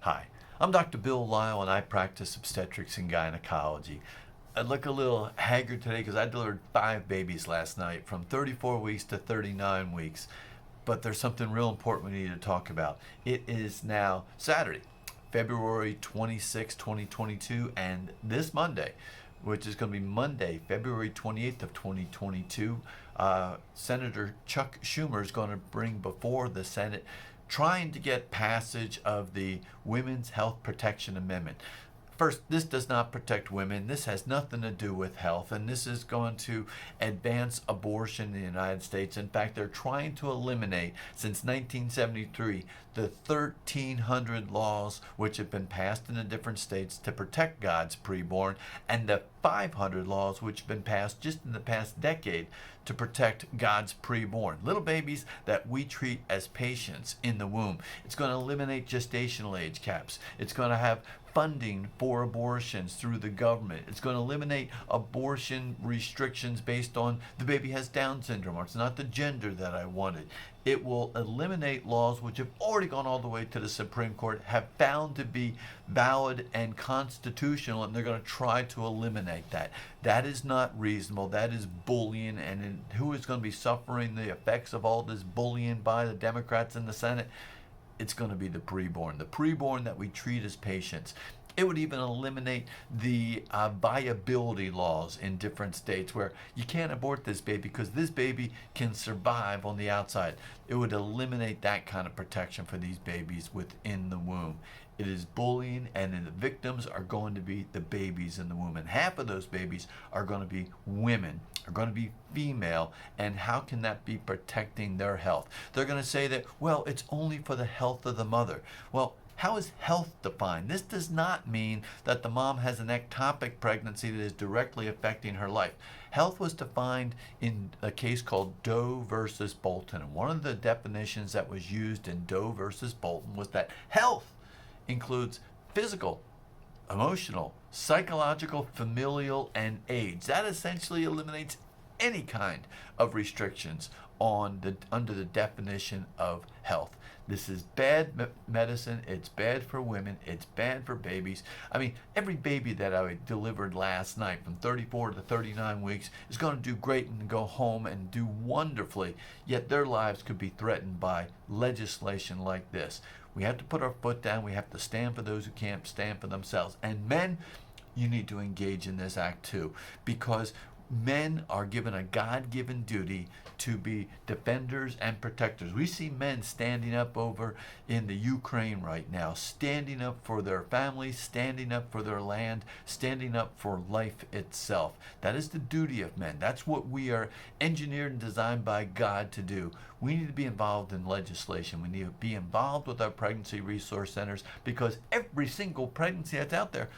Hi, I'm Dr. Bill Lyle and I practice obstetrics and gynecology. I look a little haggard today because I delivered 5 babies last night from 34 weeks to 39 weeks. But there's something real important we need to talk about. It is now Saturday, February 26, 2022, and this Monday, which is going to be Monday, February 28th of 2022, Senator Chuck Schumer is going to bring before the Senate trying to get passage of the Women's Health Protection Amendment. First, this does not protect women. This has nothing to do with health, and this is going to advance abortion in the United States. In fact, they're trying to eliminate, since 1973, the 1,300 laws which have been passed in the different states to protect God's preborn, and the 500 laws which have been passed just in the past decade to protect God's preborn. Little babies that we treat as patients in the womb. It's going to eliminate gestational age caps. It's going to have funding for abortions through the government. It's going to eliminate abortion restrictions based on the baby has Down syndrome or it's not the gender that I wanted. It will eliminate laws which have already gone all the way to the Supreme Court, have found to be valid and constitutional, and they're going to try to eliminate that. That is not reasonable. That is bullying, and who is going to be suffering the effects of all this bullying by the Democrats in the Senate? It's going to be the preborn that we treat as patients. It would even eliminate the viability laws in different states where you can't abort this baby because this baby can survive on the outside. It would eliminate that kind of protection for these babies within the womb. It is bullying, and the victims are going to be the babies in the womb. And half of those babies are going to be women, are going to be female. And how can that be protecting their health? They're going to say that, well, it's only for the health of the mother. Well, how is health defined? This does not mean that the mom has an ectopic pregnancy that is directly affecting her life. Health was defined in a case called Doe versus Bolton. And one of the definitions that was used in Doe versus Bolton was that health includes physical, emotional, psychological, familial, and age. That essentially eliminates any kind of restrictions under the definition of health. This is bad medicine. It's bad for women. It's bad for babies. I mean, every baby that I delivered last night from 34 to 39 weeks is going to do great and go home and do wonderfully, yet their lives could be threatened by legislation like this. We have to put our foot down. We have to stand for those who can't stand for themselves. And men, you need to engage in this act too, because men are given a God-given duty to be defenders and protectors. We see men standing up over in the Ukraine right now, standing up for their families, standing up for their land, standing up for life itself. That is the duty of men. That's what we are engineered and designed by God to do. We need to be involved in legislation. We need to be involved with our pregnancy resource centers, because every single pregnancy that's out there,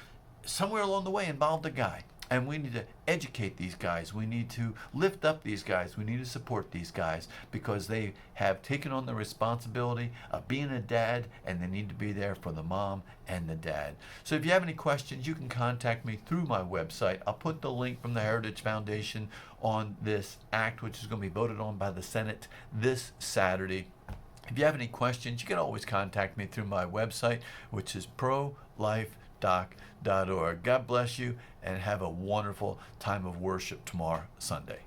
somewhere along the way, involved a guy. And we need to educate these guys. We need to lift up these guys. We need to support these guys because they have taken on the responsibility of being a dad, and they need to be there for the mom and the dad. So if you have any questions, you can contact me through my website. I'll put the link from the Heritage Foundation on this act, which is going to be voted on by the Senate this Saturday. If you have any questions, you can always contact me through my website, which is prolifedoc.org. God bless you, and have a wonderful time of worship tomorrow, Sunday.